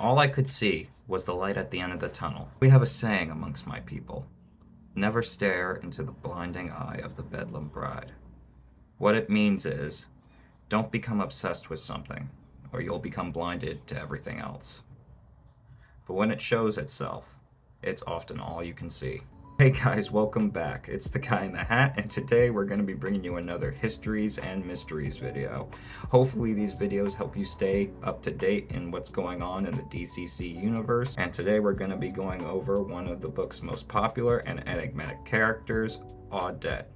All I could see was the light at the end of the tunnel. We have a saying amongst my people: never stare into the blinding eye of the Bedlam bride. What it means is, don't become obsessed with something, or you'll become blinded to everything else. But when it shows itself, it's often all you can see. Hey guys, welcome back. It's the Guy in the Hat, and today we're going to be bringing you another Histories and Mysteries video. Hopefully these videos help you stay up to date in what's going on in the DCC universe, and today we're going to be going over one of the book's most popular and enigmatic characters, Odette.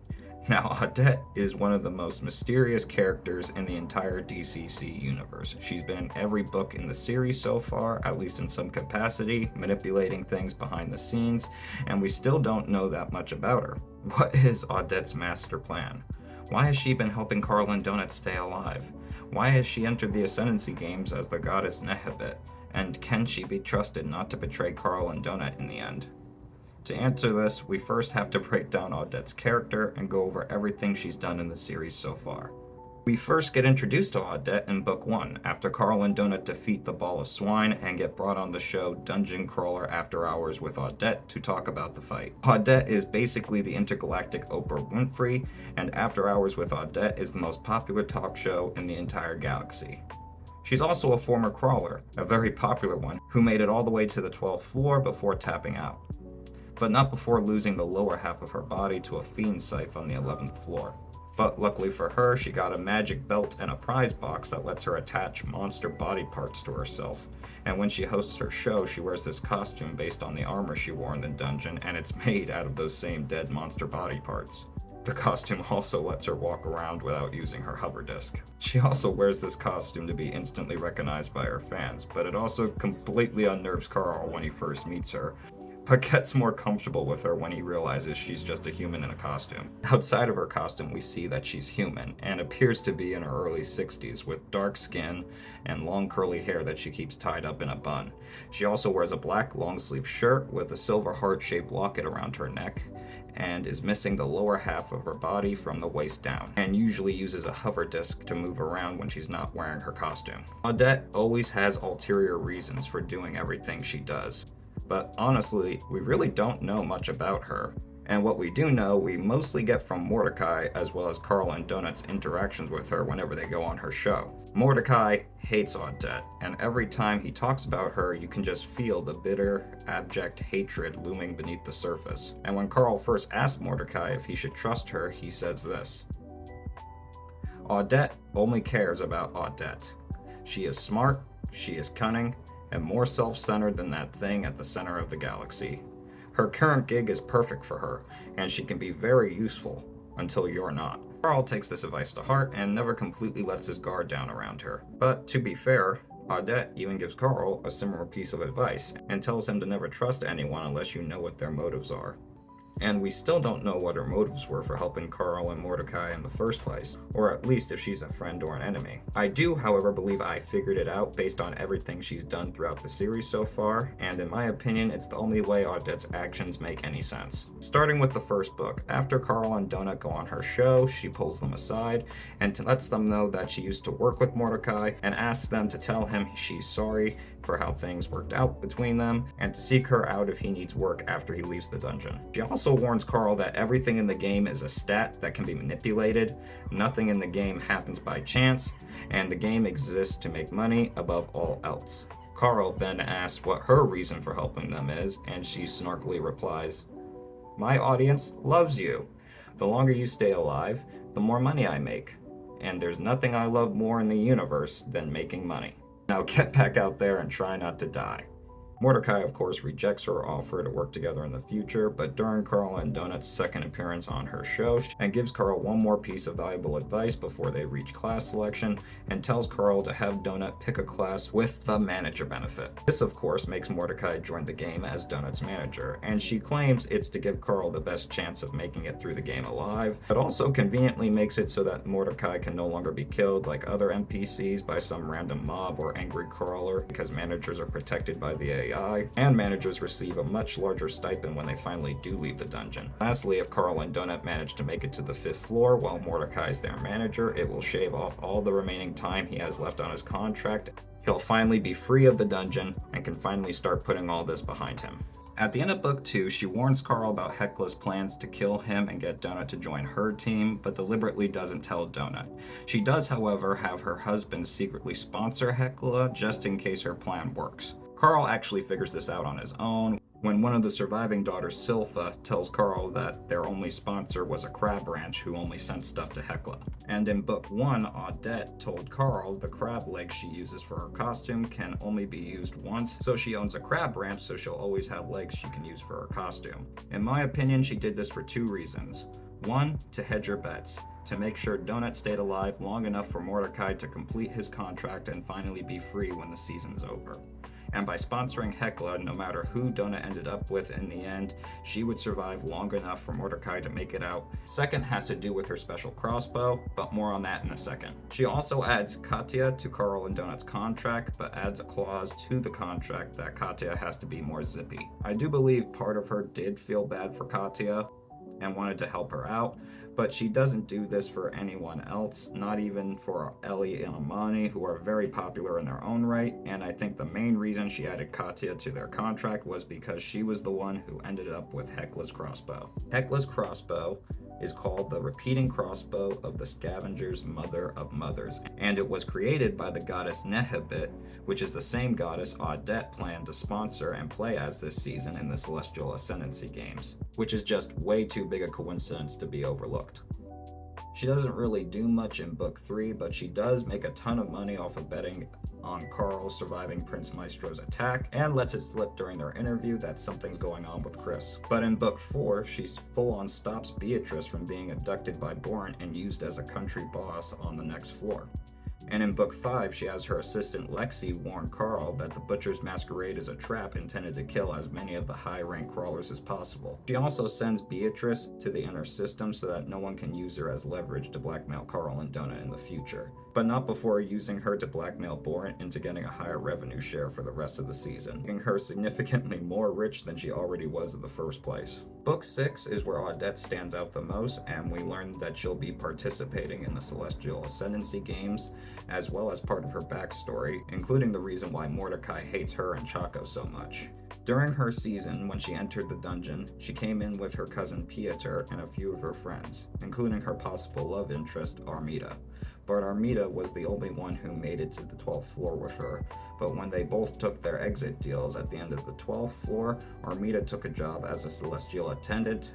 Now, Odette is one of the most mysterious characters in the entire DCC universe. She's been in every book in the series so far, at least in some capacity, manipulating things behind the scenes, and we still don't know that much about her. What is Odette's master plan? Why has she been helping Carl and Donut stay alive? Why has she entered the Ascendancy Games as the goddess Nehebit? And can she be trusted not to betray Carl and Donut in the end? To answer this, we first have to break down Odette's character and go over everything she's done in the series so far. We first get introduced to Odette in Book 1, after Carl and Donut defeat the Ball of Swine and get brought on the show Dungeon Crawler After Hours with Odette to talk about the fight. Odette is basically the intergalactic Oprah Winfrey, and After Hours with Odette is the most popular talk show in the entire galaxy. She's also a former crawler, a very popular one, who made it all the way to the 12th floor before tapping out, but not before losing the lower half of her body to a fiend scythe on the 11th floor. But luckily for her, she got a magic belt and a prize box that lets her attach monster body parts to herself. And when she hosts her show, she wears this costume based on the armor she wore in the dungeon, and it's made out of those same dead monster body parts. The costume also lets her walk around without using her hover disc. She also wears this costume to be instantly recognized by her fans, but it also completely unnerves Carl when he first meets her, but gets more comfortable with her when he realizes she's just a human in a costume. Outside of her costume, we see that she's human, and appears to be in her early 60s, with dark skin and long curly hair that she keeps tied up in a bun. She also wears a black long-sleeve shirt with a silver heart-shaped locket around her neck, and is missing the lower half of her body from the waist down, and usually uses a hover disc to move around when she's not wearing her costume. Odette always has ulterior reasons for doing everything she does, but honestly, we really don't know much about her. And what we do know, we mostly get from Mordecai, as well as Carl and Donut's interactions with her whenever they go on her show. Mordecai hates Odette, and every time he talks about her, you can just feel the bitter, abject hatred looming beneath the surface. And when Carl first asks Mordecai if he should trust her, he says this: Odette only cares about Odette. She is smart, she is cunning, and more self-centered than that thing at the center of the galaxy. Her current gig is perfect for her, and she can be very useful, until you're not. Carl takes this advice to heart and never completely lets his guard down around her. But to be fair, Odette even gives Carl a similar piece of advice, and tells him to never trust anyone unless you know what their motives are. And we still don't know what her motives were for helping Carl and Mordecai in the first place, or at least if she's a friend or an enemy. I do, however, believe I figured it out based on everything she's done throughout the series so far, and in my opinion, it's the only way Odette's actions make any sense. Starting with the first book, after Carl and Donut go on her show, she pulls them aside and lets them know that she used to work with Mordecai, and asks them to tell him she's sorry for how things worked out between them, and to seek her out if he needs work after he leaves the dungeon. She also warns Carl that everything in the game is a stat that can be manipulated, nothing in the game happens by chance, and the game exists to make money above all else. Carl then asks what her reason for helping them is, and she snarkily replies, "My audience loves you. The longer you stay alive, the more money I make. And there's nothing I love more in the universe than making money. Now get back out there and try not to die." Mordecai, of course, rejects her offer to work together in the future, but during Carl and Donut's second appearance on her show, and gives Carl one more piece of valuable advice before they reach class selection, and tells Carl to have Donut pick a class with the manager benefit. This, of course, makes Mordecai join the game as Donut's manager, and she claims it's to give Carl the best chance of making it through the game alive, but also conveniently makes it so that Mordecai can no longer be killed like other NPCs by some random mob or angry crawler, because managers are protected by the AI, and managers receive a much larger stipend when they finally do leave the dungeon. Lastly, if Carl and Donut manage to make it to the 5th floor while Mordecai is their manager, it will shave off all the remaining time he has left on his contract. He'll finally be free of the dungeon and can finally start putting all this behind him. At the end of book 2, she warns Carl about Hecla's plans to kill him and get Donut to join her team, but deliberately doesn't tell Donut. She does, however, have her husband secretly sponsor Hecla just in case her plan works. Carl actually figures this out on his own when one of the surviving daughters, Silpha, tells Carl that their only sponsor was a crab ranch who only sent stuff to Hecla. And in book 1, Odette told Carl the crab legs she uses for her costume can only be used once, so she owns a crab ranch so she'll always have legs she can use for her costume. In my opinion, she did this for 2 reasons. 1, to hedge her bets, to make sure Donut stayed alive long enough for Mordecai to complete his contract and finally be free when the season's over. And by sponsoring Hecla, no matter who Donut ended up with in the end, she would survive long enough for Mordecai to make it out. Second has to do with her special crossbow, but more on that in a second. She also adds Katya to Carl and Donut's contract, but adds a clause to the contract that Katya has to be more zippy. I do believe part of her did feel bad for Katya and wanted to help her out, but she doesn't do this for anyone else, not even for Ellie and Amani, who are very popular in their own right, and I think the main reason she added Katya to their contract was because she was the one who ended up with Hecla's crossbow. Hecla's crossbow is called the repeating crossbow of the Scavenger's Mother of Mothers, and it was created by the goddess Nehebit, which is the same goddess Odette planned to sponsor and play as this season in the Celestial Ascendancy games, which is just way too big a coincidence to be overlooked. She doesn't really do much in book 3, but she does make a ton of money off of betting on Carl surviving Prince Maestro's attack, and lets it slip during their interview that something's going on with Chris. But in book 4, she full-on stops Beatrice from being abducted by Bourne and used as a country boss on the next floor. And in book 5, she has her assistant Lexi warn Carl that the Butcher's Masquerade is a trap intended to kill as many of the high-rank crawlers as possible. She also sends Beatrice to the inner system so that no one can use her as leverage to blackmail Carl and Donut in the future, but not before using her to blackmail Bourne into getting a higher revenue share for the rest of the season, making her significantly more rich than she already was in the first place. Book 6 is where Odette stands out the most, and we learn that she'll be participating in the Celestial Ascendancy games, as well as part of her backstory, including the reason why Mordecai hates her and Chaco so much. During her season, when she entered the dungeon, she came in with her cousin Pieter and a few of her friends, including her possible love interest, Armida. But Armida was the only one who made it to the 12th floor with her, but when they both took their exit deals at the end of the 12th floor, Armida took a job as a Celestial Attendant,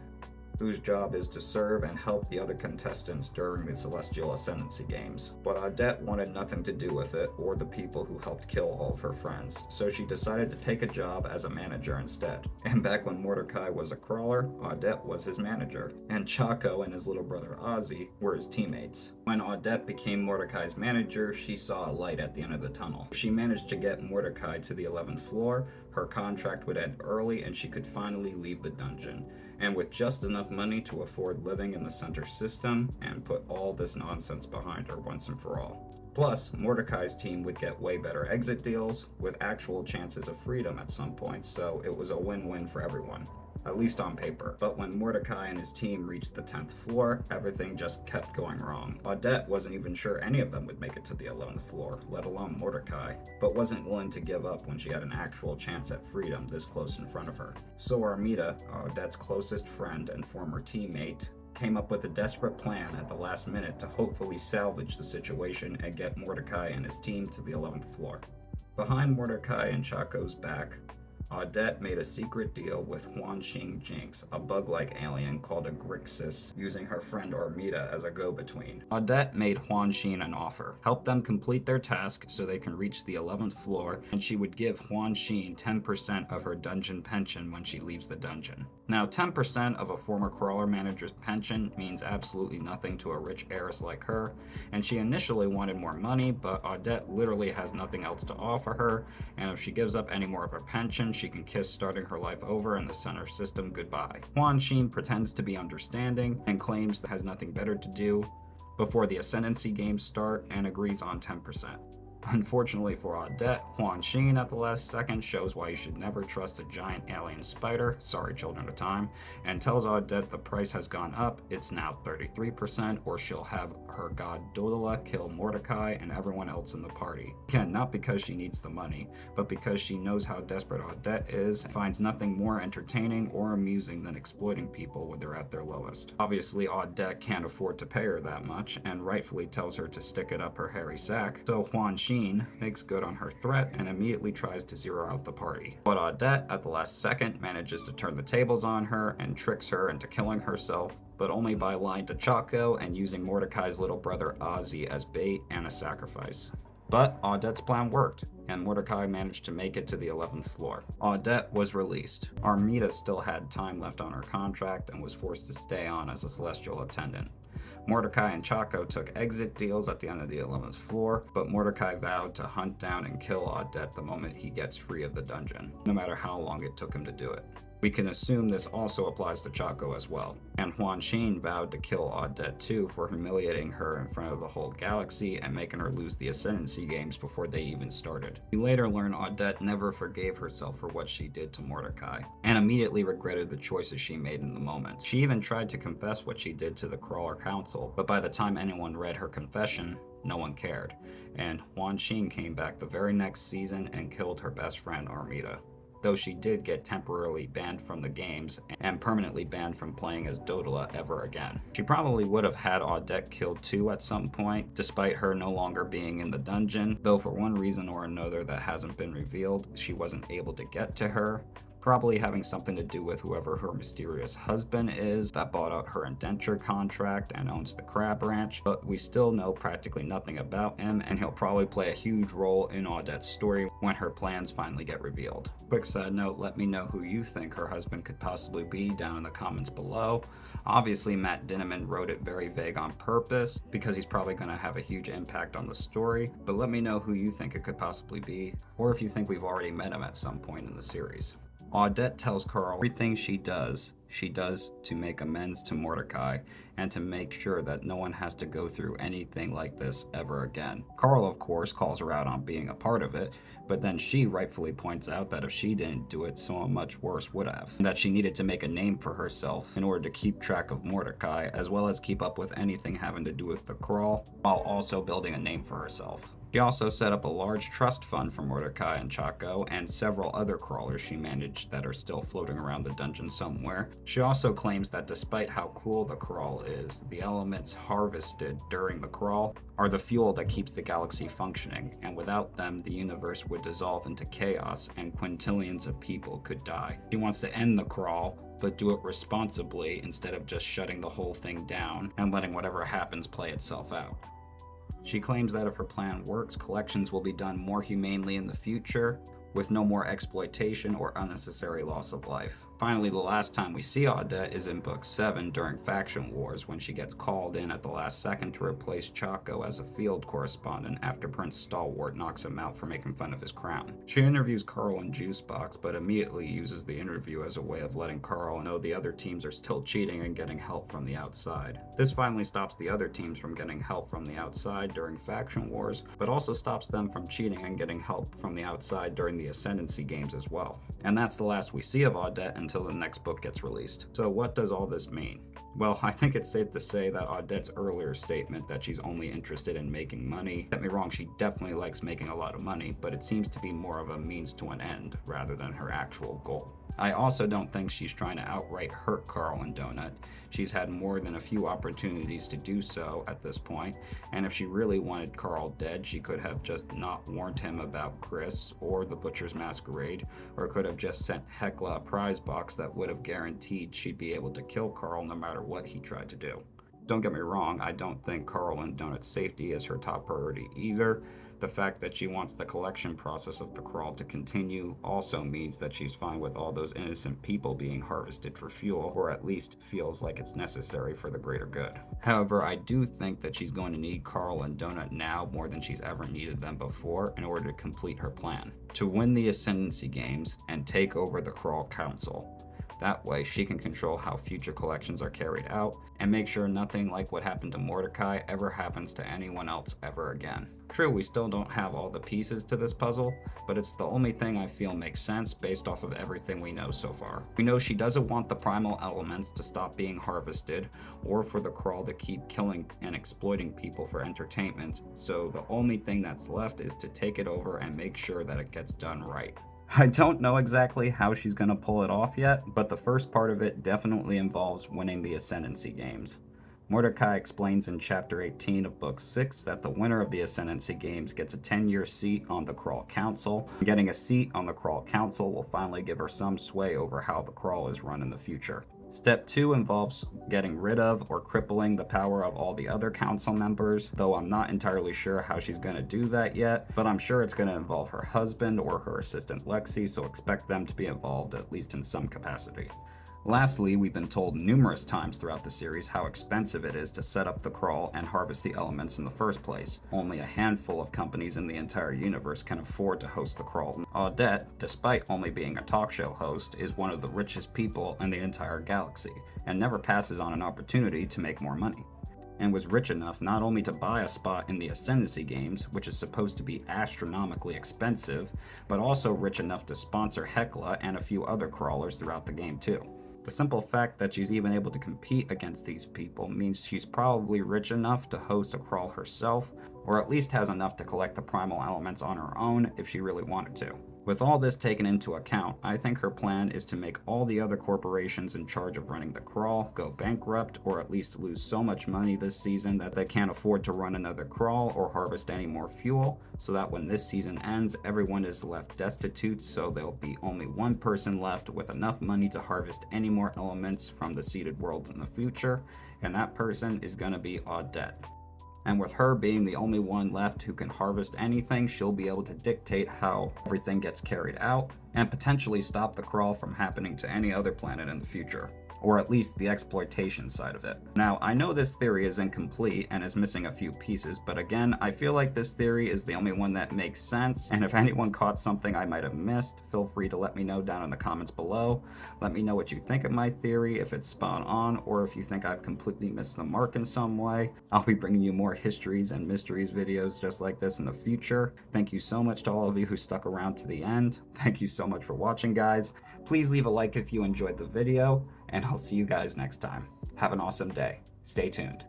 whose job is to serve and help the other contestants during the Celestial Ascendancy games. But Odette wanted nothing to do with it, or the people who helped kill all of her friends, so she decided to take a job as a manager instead. And back when Mordecai was a crawler, Odette was his manager, and Chaco and his little brother Ozzy were his teammates. When Odette became Mordecai's manager, she saw a light at the end of the tunnel. If she managed to get Mordecai to the 11th floor, her contract would end early and she could finally leave the dungeon, and with just enough money to afford living in the center system and put all this nonsense behind her once and for all. Plus, Mordecai's team would get way better exit deals with actual chances of freedom at some point, so it was a win-win for everyone, at least on paper. But when Mordecai and his team reached the 10th floor, everything just kept going wrong. Odette wasn't even sure any of them would make it to the 11th floor, let alone Mordecai, but wasn't willing to give up when she had an actual chance at freedom this close in front of her. So Armida, Odette's closest friend and former teammate, came up with a desperate plan at the last minute to hopefully salvage the situation and get Mordecai and his team to the 11th floor. Behind Mordecai and Chaco's back, Odette made a secret deal with Huan Xing Jinx, a bug-like alien called a Grixis, using her friend Armida as a go-between. Odette made Huan Xin an offer, help them complete their task so they can reach the 11th floor, and she would give Huan Xin 10% of her dungeon pension when she leaves the dungeon. Now, 10% of a former crawler manager's pension means absolutely nothing to a rich heiress like her, and she initially wanted more money, but Odette literally has nothing else to offer her, and if she gives up any more of her pension, she can kiss starting her life over in the center system goodbye. Huan Xin pretends to be understanding and claims that has nothing better to do before the Ascendancy games start and agrees on 10%. Unfortunately for Odette, Huan Xin at the last second shows why you should never trust a giant alien spider, sorry children of time, and tells Odette the price has gone up, it's now 33%, or she'll have her god Dodola kill Mordecai and everyone else in the party. Again, not because she needs the money, but because she knows how desperate Odette is and finds nothing more entertaining or amusing than exploiting people when they're at their lowest. Obviously, Odette can't afford to pay her that much, and rightfully tells her to stick it up her hairy sack, so Huan Xin makes good on her threat and immediately tries to zero out the party. But Odette, at the last second, manages to turn the tables on her and tricks her into killing herself, but only by lying to Chaco and using Mordecai's little brother Ozzy as bait and a sacrifice. But Odette's plan worked, and Mordecai managed to make it to the 11th floor. Odette was released. Armida still had time left on her contract and was forced to stay on as a celestial attendant. Mordecai and Chaco took exit deals at the end of the 11th floor, but Mordecai vowed to hunt down and kill Odette the moment he gets free of the dungeon, no matter how long it took him to do it. We can assume this also applies to Chaco as well. And Huan Xin vowed to kill Odette too for humiliating her in front of the whole galaxy and making her lose the Ascendancy games before they even started. We later learn Odette never forgave herself for what she did to Mordecai, and immediately regretted the choices she made in the moment. She even tried to confess what she did to the Crawler Council, but by the time anyone read her confession, no one cared, and Huan Xin came back the very next season and killed her best friend Armida, though she did get temporarily banned from the games and permanently banned from playing as Dodola ever again. She probably would have had Odette killed too at some point, despite her no longer being in the dungeon, though for one reason or another that hasn't been revealed, she wasn't able to get to her. Probably having something to do with whoever her mysterious husband is that bought out her indenture contract and owns the Crab Ranch, but we still know practically nothing about him, and he'll probably play a huge role in Odette's story when her plans finally get revealed. Quick side note, let me know who you think her husband could possibly be down in the comments below. Obviously, Matt Dinniman wrote it very vague on purpose because he's probably going to have a huge impact on the story, but let me know who you think it could possibly be, or if you think we've already met him at some point in the series. Odette tells Carl everything she does to make amends to Mordecai and to make sure that no one has to go through anything like this ever again. Carl, of course, calls her out on being a part of it, but then she rightfully points out that if she didn't do it, someone much worse would have, and that she needed to make a name for herself in order to keep track of Mordecai, as well as keep up with anything having to do with the Crawl, while also building a name for herself. She also set up a large trust fund for Mordecai and Chaco and several other crawlers she managed that are still floating around the dungeon somewhere. She also claims that despite how cool the Crawl is, the elements harvested during the Crawl are the fuel that keeps the galaxy functioning, and without them, the universe would dissolve into chaos and quintillions of people could die. She wants to end the Crawl, but do it responsibly instead of just shutting the whole thing down and letting whatever happens play itself out. She claims that if her plan works, collections will be done more humanely in the future, with no more exploitation or unnecessary loss of life. Finally, the last time we see Odette is in Book 7 during Faction Wars, when she gets called in at the last second to replace Chaco as a field correspondent after Prince Stalwart knocks him out for making fun of his crown. She interviews Carl in Juicebox, but immediately uses the interview as a way of letting Carl know the other teams are still cheating and getting help from the outside. This finally stops the other teams from getting help from the outside during Faction Wars, but also stops them from cheating and getting help from the outside during the Ascendancy games as well. And that's the last we see of Odette until the next book gets released. So what does all this mean? Well, I think it's safe to say that Odette's earlier statement that she's only interested in making money, don't get me wrong, she definitely likes making a lot of money, but it seems to be more of a means to an end rather than her actual goal. I also don't think she's trying to outright hurt Carl and Donut. She's had more than a few opportunities to do so at this point, and if she really wanted Carl dead, she could have just not warned him about Chris or the Butcher's Masquerade, or could have just sent Hecla a prize box that would have guaranteed she'd be able to kill Carl no matter what he tried to do. Don't get me wrong, I don't think Carl and Donut's safety is her top priority either. The fact that she wants the collection process of the Crawl to continue also means that she's fine with all those innocent people being harvested for fuel, or at least feels like it's necessary for the greater good. However, I do think that she's going to need Carl and Donut now more than she's ever needed them before in order to complete her plan. To win the Ascendancy games and take over the Crawl Council. That way, she can control how future collections are carried out and make sure nothing like what happened to Mordecai ever happens to anyone else ever again. True, we still don't have all the pieces to this puzzle, but it's the only thing I feel makes sense based off of everything we know so far. We know she doesn't want the primal elements to stop being harvested or for the crawl to keep killing and exploiting people for entertainment, so the only thing that's left is to take it over and make sure that it gets done right. I don't know exactly how she's going to pull it off yet, but the first part of it definitely involves winning the Ascendancy Games. Mordecai explains in Chapter 18 of Book 6 that the winner of the Ascendancy Games gets a 10-year seat on the Crawl Council. Getting a seat on the Crawl Council will finally give her some sway over how the Crawl is run in the future. Step 2 involves getting rid of or crippling the power of all the other council members, though I'm not entirely sure how she's going to do that yet, but I'm sure it's going to involve her husband or her assistant Lexi, so expect them to be involved at least in some capacity. Lastly, we've been told numerous times throughout the series how expensive it is to set up the crawl and harvest the elements in the first place. Only a handful of companies in the entire universe can afford to host the crawl. Odette, despite only being a talk show host, is one of the richest people in the entire galaxy, and never passes on an opportunity to make more money, and was rich enough not only to buy a spot in the Ascendancy Games, which is supposed to be astronomically expensive, but also rich enough to sponsor Hecla and a few other crawlers throughout the game too. The simple fact that she's even able to compete against these people means she's probably rich enough to host a crawl herself, or at least has enough to collect the primal elements on her own if she really wanted to. With all this taken into account, I think her plan is to make all the other corporations in charge of running the crawl go bankrupt, or at least lose so much money this season that they can't afford to run another crawl or harvest any more fuel, so that when this season ends, everyone is left destitute, so there'll be only one person left with enough money to harvest any more elements from the seeded worlds in the future, and that person is gonna be Odette. And with her being the only one left who can harvest anything, she'll be able to dictate how everything gets carried out, and potentially stop the crawl from happening to any other planet in the future, or at least the exploitation side of it. Now, I know this theory is incomplete and is missing a few pieces, but again, I feel like this theory is the only one that makes sense, and if anyone caught something I might have missed, feel free to let me know down in the comments below. Let me know what you think of my theory, if it's spot on, or if you think I've completely missed the mark in some way. I'll be bringing you more histories and mysteries videos just like this in the future. Thank you so much to all of you who stuck around to the end. Thank you so much for watching, guys. Please leave a like if you enjoyed the video, and I'll see you guys next time. Have an awesome day. Stay tuned.